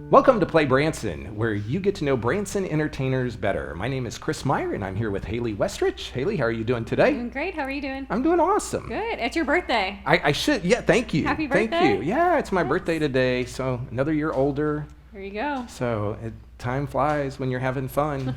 Welcome to Play Branson, where you get to know Branson entertainers better. My name is Chris Meyer, and I'm here with Haley Westrich. Haley, how are you doing today? Doing great. How are you doing? I'm doing awesome. Good. It's your birthday. I should, yeah, thank you. Happy birthday. Thank you. Yeah, it's my birthday today, so another year older. There you go. So time flies when you're having fun.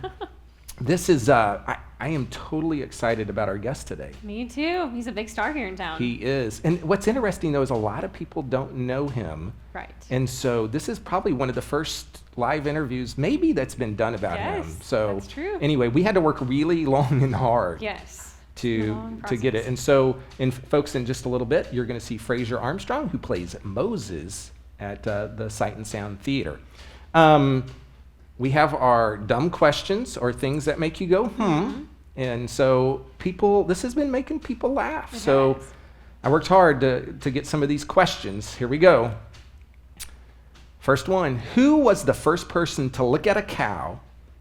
This is, I am totally excited about our guest today. Me too. He's a big star here in town. He is. And what's interesting, though, is a lot of people don't know him. Right. And so this is probably one of the first live interviews maybe that's been done about him. So that's true. Anyway, we had to work really long and hard to get it. And so, folks, in just a little bit, you're going to see Frasier Armstrong, who plays Moses at the Sight and Sound Theater. We have our dumb questions or things that make you go, And so this has been making people laugh. So I worked hard to get some of these questions. Here we go. First one, who was the first person to look at a cow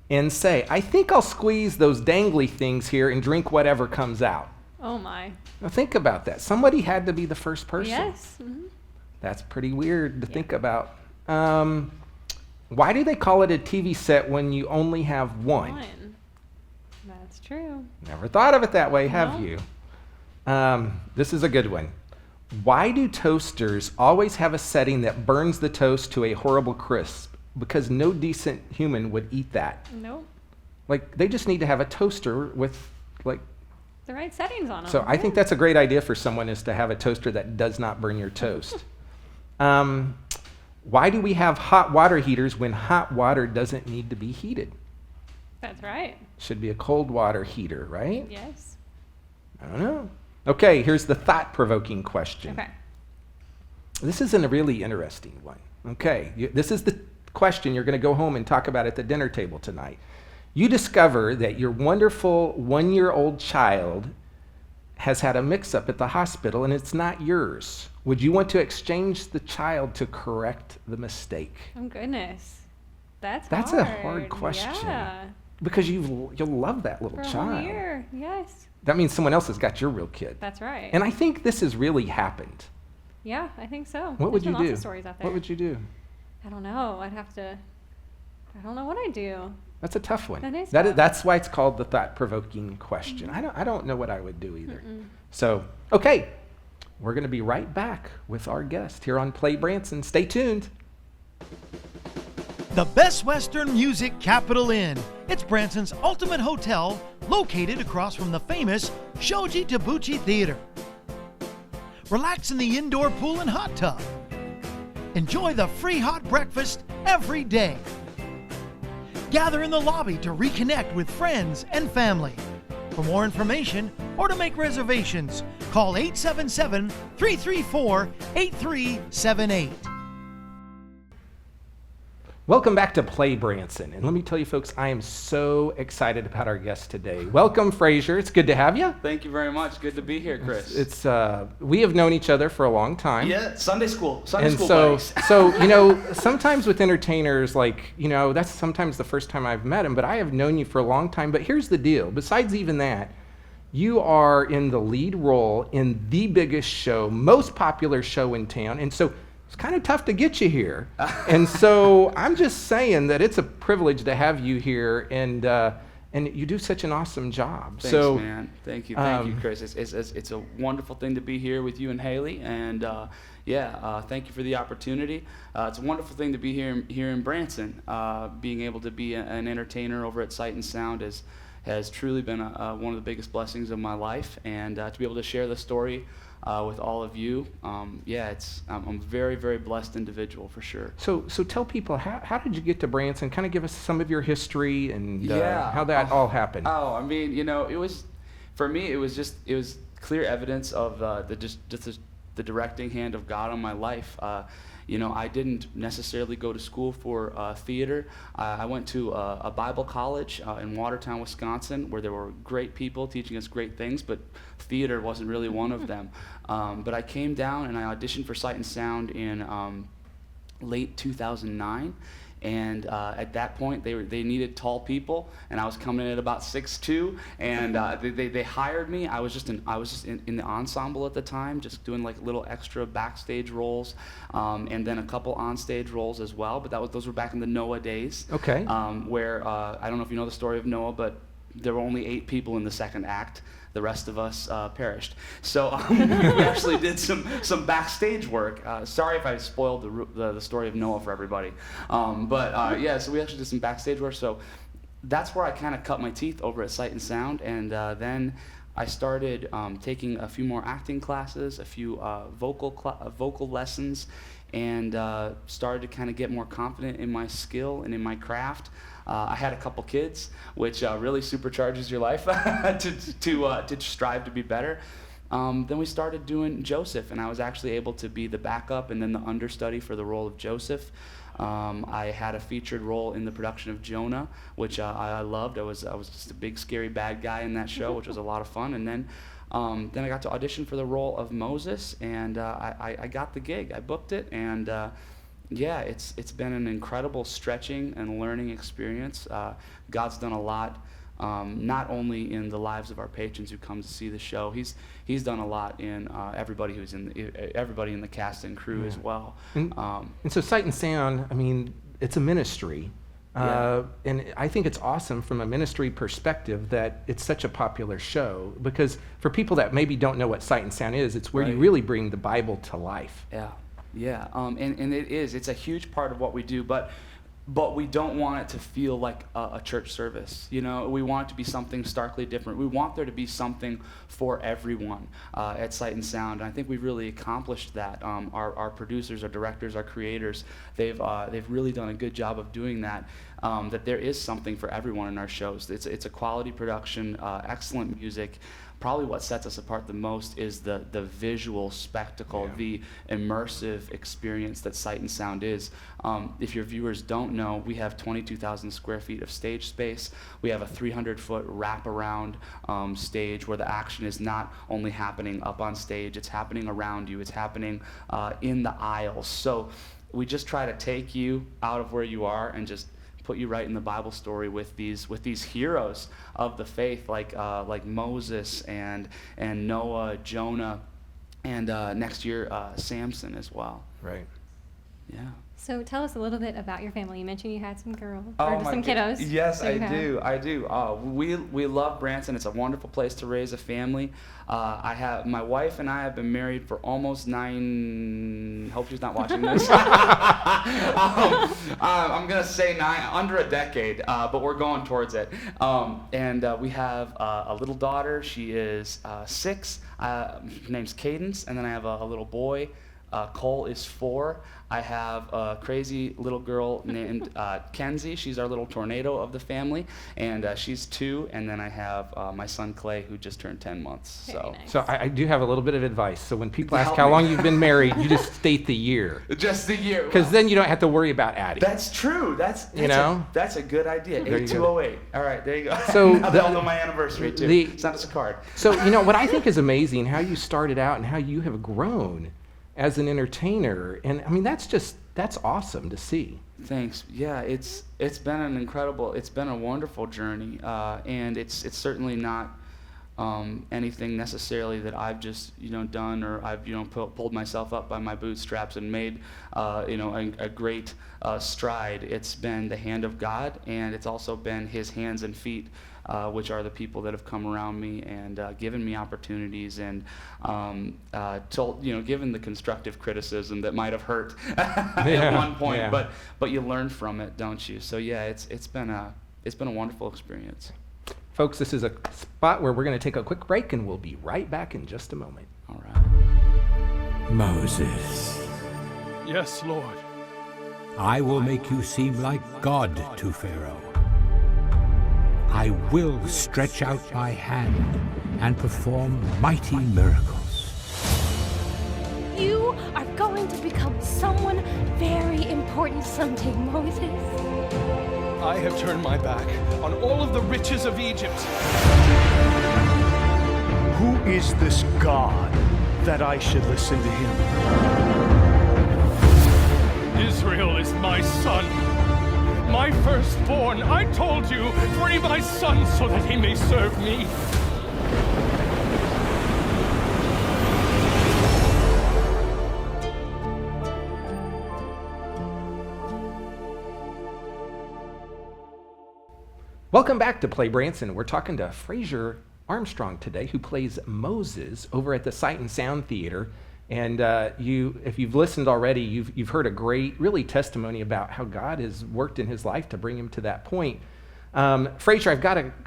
and say, I think I'll squeeze those dangly things here and drink whatever comes out? Oh my. Now think about that. Somebody had to be the first person. Yes. Mm-hmm. That's pretty weird to think about. Why do they call it a TV set when you only have one? That's true. Never thought of it that way, have you? This is a good one. Why do toasters always have a setting that burns the toast to a horrible crisp? Because no decent human would eat that. Nope. Like, they just need to have a toaster with, like... the right settings on them. So I think that's a great idea for someone, is to have a toaster that does not burn your toast. Why do we have hot water heaters when hot water doesn't need to be heated? That's right. Should be a cold water heater, right? Yes. I don't know. Okay, here's the thought-provoking question. Okay. This is a really interesting one. Okay, this is the question you're going to go home and talk about at the dinner table tonight. You discover that your wonderful one-year-old child has had a mix-up at the hospital and it's not yours. Would you want to exchange the child to correct the mistake? Oh, goodness. That's hard. A hard question. Yeah. Because you'll love that little child. For a whole year, yes. That means someone else has got your real kid. That's right. And I think this has really happened. Yeah, I think so. What would you do? Lots of stories out there. What would you do? I don't know. I don't know what I'd do. That's a tough one. That is tough. That's why it's called the thought-provoking question. I don't know what I would do either. Mm-mm. So, okay, we're going to be right back with our guest here on Play Branson. Stay tuned. The Best Western Music Capital Inn. It's Branson's ultimate hotel, located across from the famous Shoji Tabuchi Theater. Relax in the indoor pool and hot tub. Enjoy the free hot breakfast every day. Gather in the lobby to reconnect with friends and family. For more information or to make reservations, call 877-334-8378. Welcome back to Play Branson. And let me tell you, folks, I am so excited about our guest today. Welcome, Frasier. It's good to have you. Thank you very much. Good to be here, Chris. It's we have known each other for a long time. Yeah, Sunday school buddies. So, sometimes with entertainers, that's sometimes the first time I've met him, but I have known you for a long time. But here's the deal. Besides even that, you are in the lead role in the biggest show, most popular show in town. And so it's kind of tough to get you here. And so I'm just saying that it's a privilege to have you here, and you do such an awesome job. Thanks, man. Thank you, Chris. It's a wonderful thing to be here with you and Haley, and thank you for the opportunity. It's a wonderful thing to be here in Branson. Being able to be an entertainer over at Sight and Sound has truly been one of the biggest blessings of my life, and to be able to share the story with all of you, I'm a very, very blessed individual for sure. So tell people, how did you get to Branson? Kind of give us some of your history and how that all happened. Oh, I mean, it was, for me, it was clear evidence of the directing hand of God on my life. I didn't necessarily go to school for theater. I went to a Bible college in Watertown, Wisconsin, where there were great people teaching us great things, but theater wasn't really one of them. But I came down and I auditioned for Sight and Sound in late 2009, And at that point, they needed tall people, and I was coming in at about 6'2", and they hired me. I was just in the ensemble at the time, just doing like little extra backstage roles, and then a couple onstage roles as well. But those were back in the Noah days. Okay. Where I don't know if you know the story of Noah, but there were only 8 people in the second act. The rest of us perished. So we actually did some backstage work. Sorry if I spoiled the story of Noah for everybody. Yeah, so we actually did some backstage work. So that's where I kind of cut my teeth over at Sight and Sound. And then I started taking a few more acting classes, a few vocal lessons, and started to kind of get more confident in my skill and in my craft. I had a couple kids, which really supercharges your life to strive to be better. Then we started doing Joseph, and I was actually able to be the backup and then the understudy for the role of Joseph. I had a featured role in the production of Jonah, which I loved. I was just a big scary bad guy in that show, which was a lot of fun. And then I got to audition for the role of Moses, and I got the gig. I booked it, and yeah, it's been an incredible stretching and learning experience. God's done a lot, not only in the lives of our patrons who come to see the show. He's done a lot in everybody in the cast and crew as well. And so Sight and Sound, I mean, it's a ministry. And I think it's awesome from a ministry perspective that it's such a popular show, because for people that maybe don't know what Sight and Sound is, it's where you really bring the Bible to life. Yeah, and it's a huge part of what we do, but we don't want it to feel like a church service. You know, we want it to be something starkly different. We want there to be something for everyone at Sight and Sound, and I think we've really accomplished that. Our producers, our directors, our creators, they've really done a good job of doing that. That there is something for everyone in our shows. It's a quality production, excellent music. Probably what sets us apart the most is the visual spectacle, the immersive experience that Sight and Sound is. If your viewers don't know, we have 22,000 square feet of stage space. We have a 300-foot wraparound stage where the action is not only happening up on stage, it's happening around you, it's happening in the aisles. So we just try to take you out of where you are and just put you right in the Bible story with these heroes of the faith, like Moses and Noah, Jonah, and next year Samson as well. Right. Yeah. So tell us a little bit about your family. You mentioned you had some girls, or some kiddos. Yes, I do. We love Branson. It's a wonderful place to raise a family. My wife and I have been married for almost 9. Hope she's not watching this. I'm gonna say 9, under a decade, but we're going towards it. And we have a little daughter. She is 6. Her name's Cadence, and then I have a little boy. Cole is 4. I have a crazy little girl named Kenzie. She's our little tornado of the family, and she's 2. And then I have my son Clay, who just turned 10 months. Very nice. So I do have a little bit of advice. So when people ask how long you've been married, you just state the year. Just the year. Because then you don't have to worry about adding. That's true. That's a good idea. 8208. All right, there you go. So now they'll know my anniversary too. Send us a card. So what I think is amazing, how you started out and how you have grown as an entertainer, and I mean that's awesome to see. Thanks. Yeah, it's been a wonderful journey, and it's certainly not anything necessarily that I've just done, or I've pulled myself up by my bootstraps and made a great stride. It's been the hand of God, and it's also been His hands and feet, which are the people that have come around me and given me opportunities and given the constructive criticism that might have hurt at one point, but you learn from it, don't you? So yeah, it's been a wonderful experience. Folks, this is a spot where we're going to take a quick break, and we'll be right back in just a moment. All right. Moses. Yes, Lord. I will make you seem like God to Pharaoh. I will stretch out my hand and perform mighty miracles. You are going to become someone very important someday, Moses. I have turned my back on all of the riches of Egypt. Who is this God that I should listen to him? Israel is my son. My firstborn, I told you, free my son so that he may serve me. Welcome back to Play Branson. We're talking to Frasier Armstrong today, who plays Moses over at the Sight and Sound Theater. And if you've listened already, you've heard a great, really, testimony about how God has worked in his life to bring him to that point. Frasier,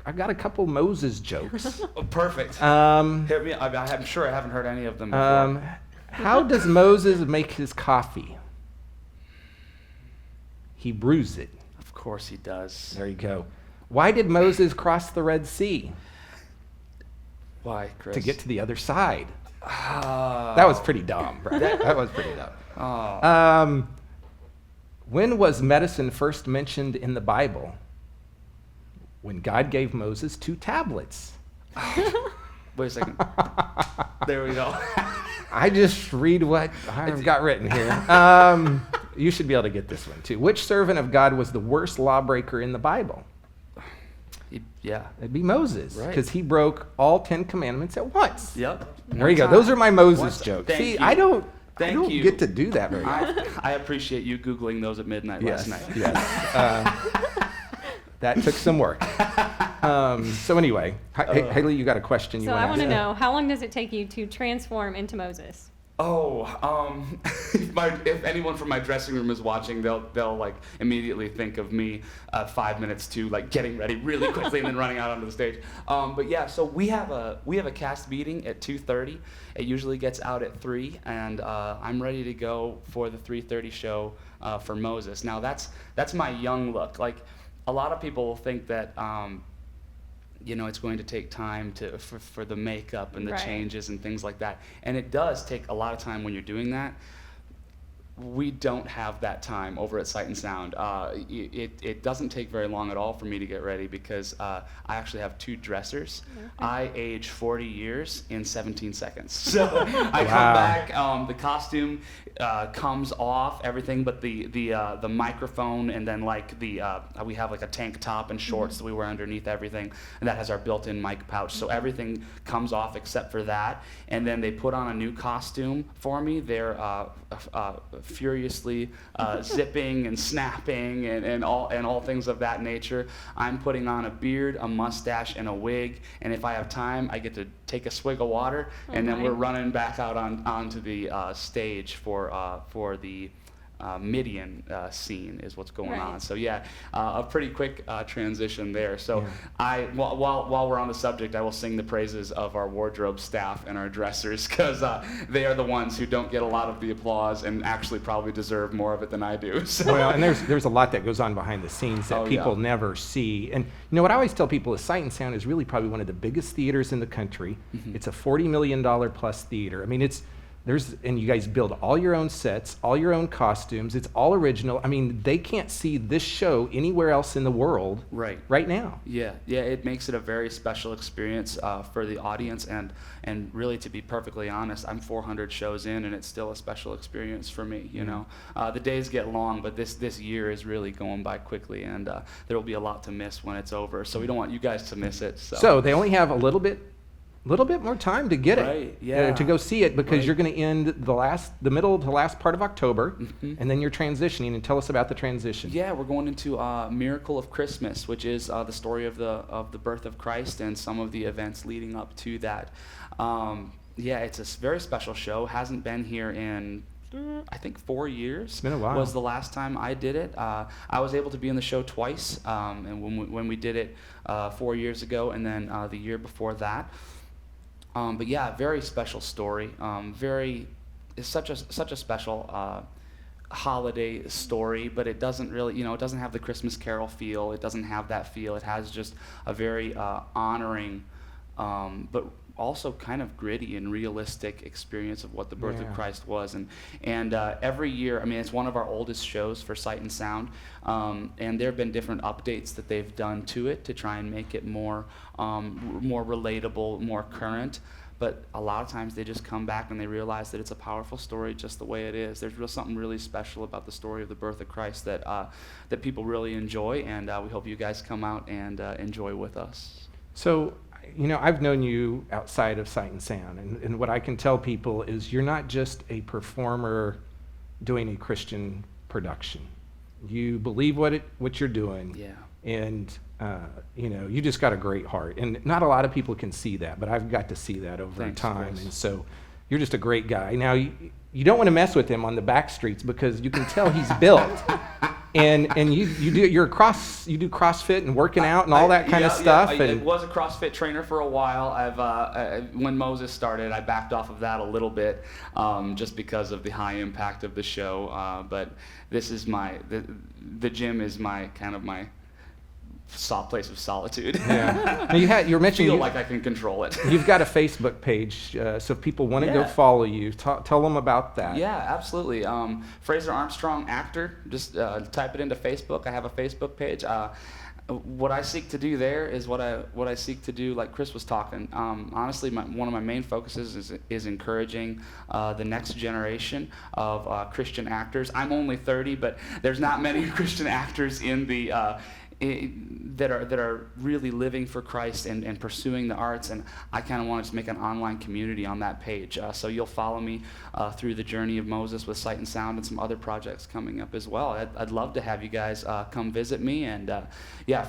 I've got a couple Moses jokes. Oh, perfect. Hit me. I'm sure I haven't heard any of them before. How does Moses make his coffee? He brews it. Of course he does. There you go. Why did Moses cross the Red Sea? Why, Chris? To get to the other side. That was pretty dumb, right? That was pretty dumb. When was medicine first mentioned in the Bible? When God gave Moses 2 tablets. Wait a second. There we go. I just read what I've got written here. You should be able to get this one, too. Which servant of God was the worst lawbreaker in the Bible? Yeah. It'd be Moses, Right. because he broke all 10 commandments at once. Yep. There you go. Those are my Moses jokes. See, I don't get to do that very often. I appreciate you Googling those at midnight last night. Yes. That took some work. So anyway, Haley, you got a question you So want to I ask? want to know, how long does it take you to transform into Moses? If anyone from my dressing room is watching, they'll like immediately think of me 5 minutes to like getting ready really quickly and then running out onto the stage. But yeah, so we have a cast meeting at 2:30. It usually gets out at 3, and I'm ready to go for the 3:30 show for Moses. Now that's my young look. Like a lot of people think that. It's going to take time for the makeup and the changes and things like that. And it does take a lot of time when you're doing that. We don't have that time over at Sight and Sound. It doesn't take very long at all for me to get ready because I actually have 2 dressers. Okay. I age 40 years in 17 seconds. So I come back, the costume comes off, everything but the microphone, and then like we have like a tank top and shorts that we wear underneath everything, and that has our built-in mic pouch. So everything comes off except for that, and then they put on a new costume for me. They're furiously zipping and snapping and all things of that nature. I'm putting on a beard, a mustache, and a wig, and if I have time, I get to take a swig of water, and then we're running back out onto the stage for the Midian scene is what's going on. So yeah, a pretty quick transition there. So while we're on the subject, I will sing the praises of our wardrobe staff and our dressers, because they are the ones who don't get a lot of the applause and actually probably deserve more of it than I do. So. Well, and there's a lot that goes on behind the scenes that people never see. And what I always tell people is Sight and Sound is really probably one of the biggest theaters in the country. Mm-hmm. It's a $40 million plus theater. I mean, and you guys build all your own sets, all your own costumes. It's all original. I mean, they can't see this show anywhere else in the world right now. Yeah, it makes it a very special experience for the audience, and really, to be perfectly honest, I'm 400 shows in, and it's still a special experience for me. You know, the days get long, but this year is really going by quickly, and there will be a lot to miss when it's over. So we don't want you guys to miss it. So they only have a little bit more time to get it, to go see it, because you're going to end the middle to last part of October, and then you're transitioning. And tell us about the transition. Yeah, we're going into Miracle of Christmas, which is the story of the birth of Christ and some of the events leading up to that. It's a very special show. Hasn't been here in I think 4 years. It's been a while. Was the last time I did it. I was able to be in the show twice, and when we did it 4 years ago, and then the year before that. But yeah, very special story. It's such a special holiday story, but it doesn't really, it doesn't have the Christmas Carol feel. It doesn't have that feel. It has just a very honoring, but also kind of gritty and realistic experience of what the birth of Christ was. And every year, I mean, it's one of our oldest shows for Sight and Sound, and there have been different updates that they've done to it to try and make it more relatable, more current. but a lot of times they just come back and they realize that it's a powerful story just the way it is. There's something really special about the story of the birth of Christ that people really enjoy, and we hope you guys come out and enjoy with us. So, I've known you outside of Sight and Sound, and what I can tell people is you're not just a performer doing a Christian production. You believe what you're doing. Yeah. And you just got a great heart, and not a lot of people can see that, but I've got to see that over time. Chris. And so you're just a great guy. Now you don't want to mess with him on the back streets because you can tell he's built, and you do CrossFit and working out and all that kind of stuff. I was a CrossFit trainer for a while. When Moses started, I backed off of that a little bit, just because of the high impact of the show. But this is the gym is my place of solitude. Yeah. Now you were mentioning like I can control it. You've got a Facebook page, so if people want to go follow you, tell them about that. Yeah, absolutely. Fraser Armstrong actor. Just type it into Facebook. I have a Facebook page. What I seek to do there is what I seek to do, like Chris was talking. Honestly, one of my main focuses is encouraging the next generation of Christian actors. I'm only 30, but there's not many Christian actors in the that are really living for Christ and pursuing the arts, and I kind of want to make an online community on that page. So you'll follow me through the journey of Moses with Sight and Sound and some other projects coming up as well. I'd love to have you guys come visit me, and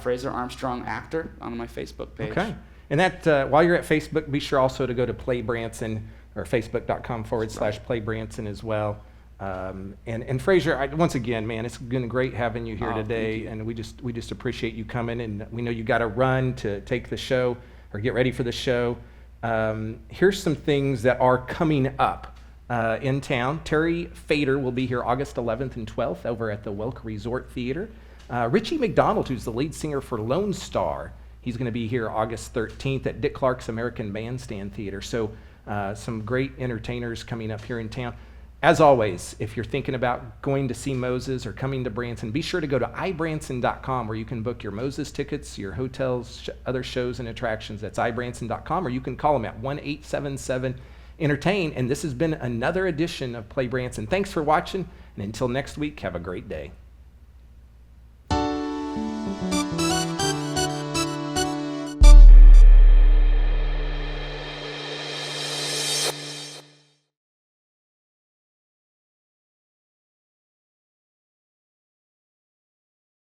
Fraser Armstrong actor on my Facebook page. Okay, and that while you're at Facebook, be sure also to go to Play Branson or facebook.com/Play Branson as well. And Fraser, once again, man, it's been great having you here today, and we just appreciate you coming. And we know you got to run to take the show or get ready for the show. Here's some things that are coming up in town. Terry Fader will be here August 11th and 12th over at the Welk Resort Theater. Richie McDonald, who's the lead singer for Lone Star, he's going to be here August 13th at Dick Clark's American Bandstand Theater. So some great entertainers coming up here in town. As always, if you're thinking about going to see Moses or coming to Branson, be sure to go to ibranson.com where you can book your Moses tickets, your hotels, other shows and attractions. That's ibranson.com, or you can call them at 1-877-ENTERTAIN. And this has been another edition of Play Branson. Thanks for watching, and until next week, have a great day.